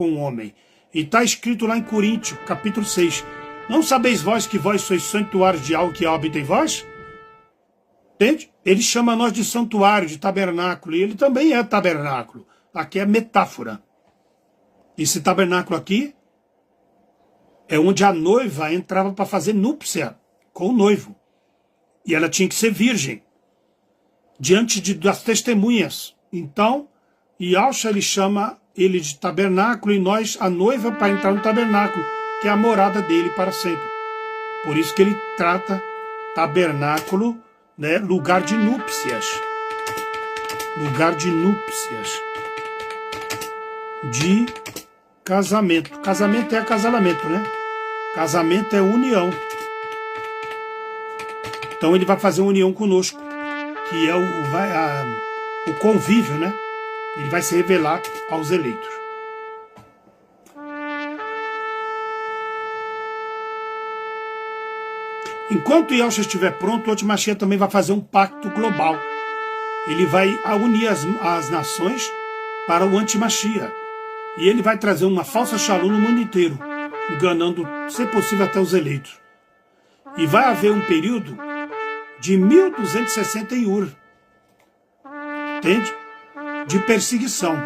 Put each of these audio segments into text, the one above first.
com o homem. E está escrito lá em Coríntios, capítulo 6. Não sabeis vós que vós sois santuários de algo que habita em vós? Entende? Ele chama nós de santuário, de tabernáculo, e ele também é tabernáculo. Aqui é metáfora. Esse tabernáculo aqui é onde a noiva entrava para fazer núpcia com o noivo. E ela tinha que ser virgem, diante das testemunhas. Então, Yahshua, ele chama ele de tabernáculo, e nós, a noiva, para entrar no tabernáculo, que é a morada dele para sempre. Por isso que ele trata tabernáculo, né, lugar de núpcias. Lugar de núpcias. De casamento. Casamento é acasalamento, né? Casamento é união. Então ele vai fazer uma união conosco, que é o convívio, né? Ele vai se revelar aos eleitos. Enquanto Yahshua estiver pronto, o Antimachia também vai fazer um pacto global. Ele vai unir as nações para o Antimachia. E ele vai trazer uma falsa shalom no mundo inteiro, enganando, se possível, até os eleitos. E vai haver um período de 1260 Iur. Entende? De perseguição.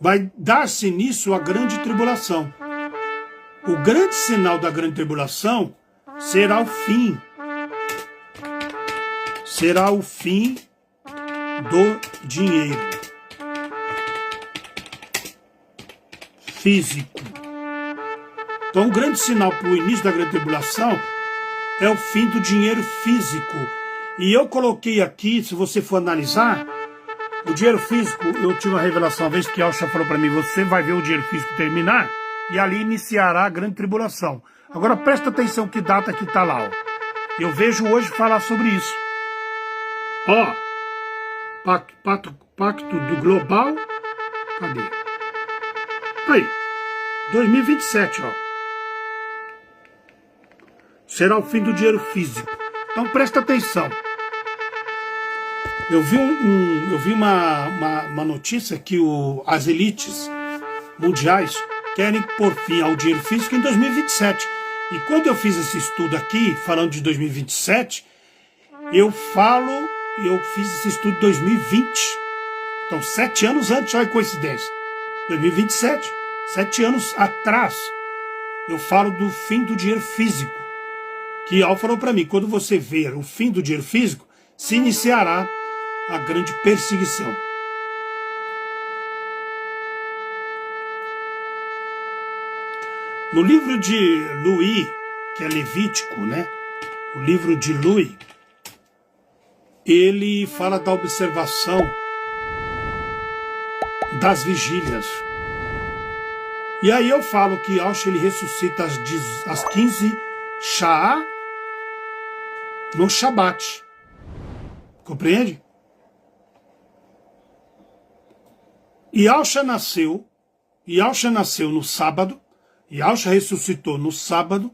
Vai dar-se início à grande tribulação. O grande sinal da grande tribulação será o fim. Será o fim do dinheiro físico. Então, o grande sinal para o início da grande tribulação é o fim do dinheiro físico. E eu coloquei aqui, se você for analisar, o dinheiro físico, eu tive uma revelação, uma vez que Yahshua falou para mim, você vai ver o dinheiro físico terminar, e ali iniciará a grande tribulação. Agora presta atenção que data que está lá. Ó. Eu vejo hoje falar sobre isso. Ó, pacto do global, cadê? Aí, 2027, ó. Será o fim do dinheiro físico. Então presta atenção. Eu vi uma notícia que as elites mundiais querem pôr fim ao dinheiro físico em 2027. E quando eu fiz esse estudo aqui, falando de 2027, eu fiz esse estudo em 2020. Então, 7 anos antes, olha que coincidência. 2027, 7 anos atrás, eu falo do fim do dinheiro físico. Que Al falou para mim, quando você ver o fim do dinheiro físico, se iniciará a grande perseguição. No livro de Luí, que é Levítico, né? O livro de Luí, ele fala da observação das vigílias. E aí eu falo que Yahshua ele ressuscita às 15 Sha'á no Shabat. Compreende? Yahshua nasceu no sábado, Yahshua ressuscitou no sábado,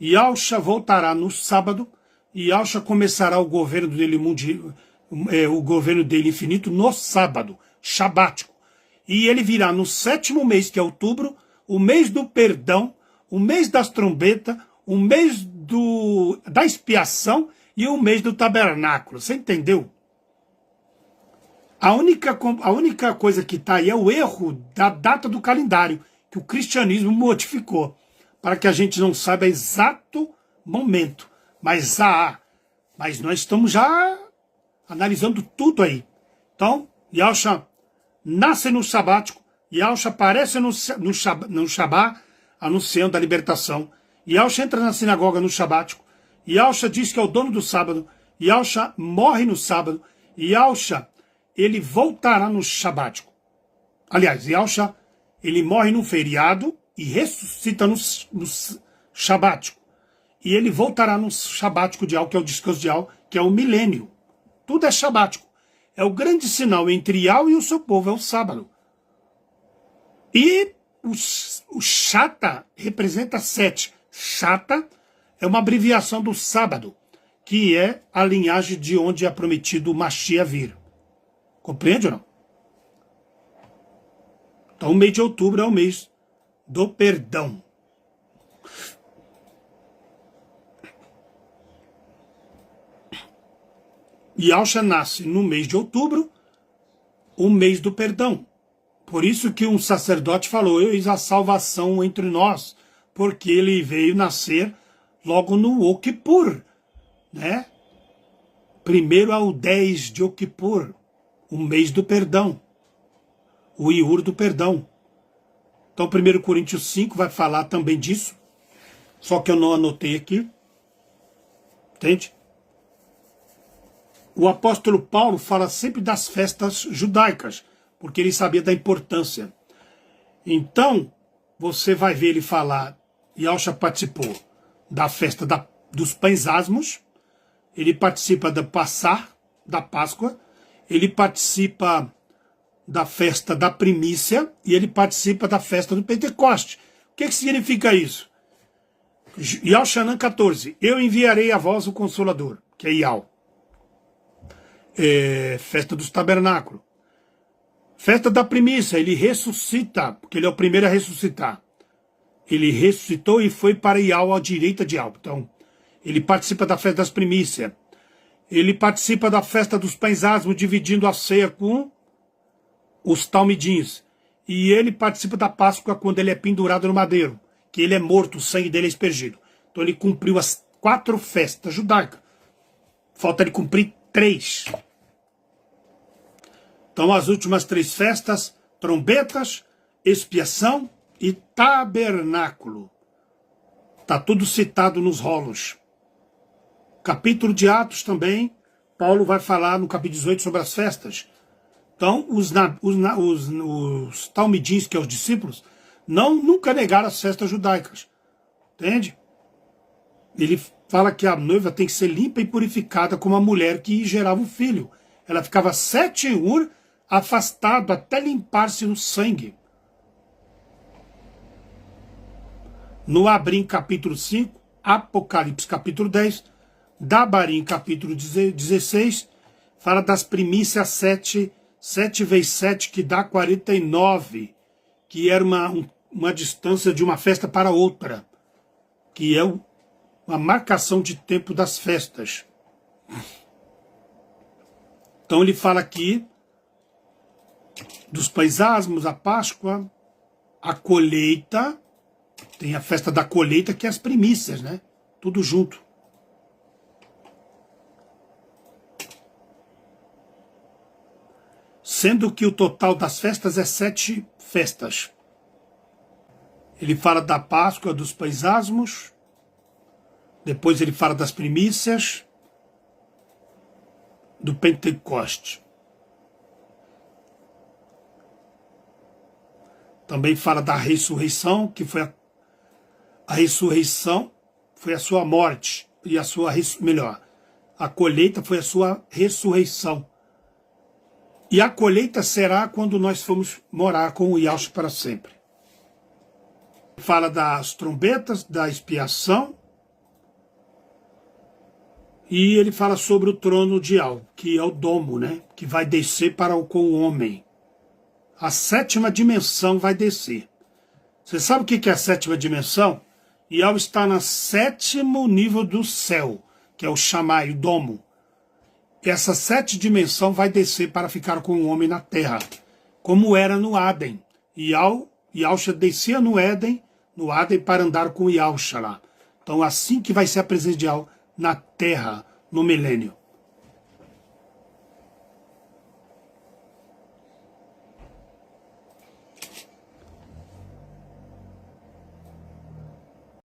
Yahshua voltará no sábado, e Yahshua começará o governo dele o governo dele infinito no sábado, shabático. E ele virá no 7º mês, que é outubro, o mês do perdão, o mês das trombetas, o mês da expiação e o mês do tabernáculo. Você entendeu? A única coisa que está aí é o erro da data do calendário, que o cristianismo modificou, para que a gente não saiba exato momento. Mas nós estamos já analisando tudo aí. Então, Yahshua nasce no sabático, Yahshua aparece no Shabá, anunciando a libertação. Yahshua entra na sinagoga no sabático, Yahshua diz que é o dono do sábado, Yahshua morre no sábado, Yahshua ele voltará no sabático. Aliás, Yahshua ele morre no feriado e ressuscita no sabático. E ele voltará no sabático de Al, que é o descanso de Al, que é o milênio. Tudo é sabático. É o grande sinal entre Al e o seu povo, é o sábado. E o Shata representa 7. Shata é uma abreviação do sábado, que é a linhagem de onde é prometido o Mashiach vir. Compreende ou não? Então o mês de outubro é o mês do perdão. Yahshua nasce no mês de outubro, o mês do perdão. Por isso que um sacerdote falou, eis a salvação entre nós, porque ele veio nascer logo no Yom Kippur, né? Primeiro ao 10 de Yom Kippur, o mês do perdão, o Iur do perdão. Então 1 Coríntios 5 vai falar também disso, só que eu não anotei aqui, entende? O apóstolo Paulo fala sempre das festas judaicas, porque ele sabia da importância. Então, você vai ver ele falar, Yahshua participou da festa dos pães asmos, ele participa da da Páscoa, ele participa da festa da primícia e ele participa da festa do Pentecoste. O que significa isso? Yahshua 14, eu enviarei a vós o Consolador, que é Yah. Festa dos tabernáculos. Festa da primícia, ele ressuscita, porque ele é o primeiro a ressuscitar. Ele ressuscitou e foi para Yah, à direita de Yah. Então, ele participa da festa das primícias. Ele participa da festa dos pães asmos, dividindo a ceia com os talmidins. E ele participa da Páscoa quando ele é pendurado no madeiro, que ele é morto, o sangue dele é aspergido. Então ele cumpriu as 4 festas judaicas. Falta ele cumprir 3. Então as últimas 3 festas, trombetas, expiação e tabernáculo. Está tudo citado nos rolos. Capítulo de Atos também, Paulo vai falar no capítulo 18 sobre as festas. Então os talmidins, que são os discípulos, nunca negaram as festas judaicas. Entende? Ele fala que a noiva tem que ser limpa e purificada como a mulher que gerava um filho. Ela ficava 7 ur afastada até limpar-se no sangue. No Abrim, capítulo 5, Apocalipse, capítulo 10, Dabarim, capítulo 16, fala das primícias 7 vezes 7, que dá 49, que era uma distância de uma festa para outra, que é uma marcação de tempo das festas. Então ele fala aqui dos pães asmos, a Páscoa, a colheita, tem a festa da colheita, que é as primícias, né? Tudo junto. Sendo que o total das festas é 7 festas. Ele fala da Páscoa, dos pães asmos, depois ele fala das primícias, do Pentecoste. Também fala da ressurreição, que foi a ressurreição foi a sua morte, e a sua, a colheita foi a sua ressurreição. E a colheita será quando nós formos morar com o Yahshua para sempre. Fala das trombetas, da expiação, e ele fala sobre o trono de Yah, que é o domo, né? Que vai descer com o homem. A 7ª dimensão vai descer. Você sabe o que é a 7ª dimensão? Yah está no 7º nível do céu, que é o Shammai, o domo. Essa 7ª dimensão vai descer para ficar com o homem na terra, como era no Éden. Yahshua descia no Éden para andar com Yahshua lá. Então assim que vai ser a presença de Yah na terra, no milênio.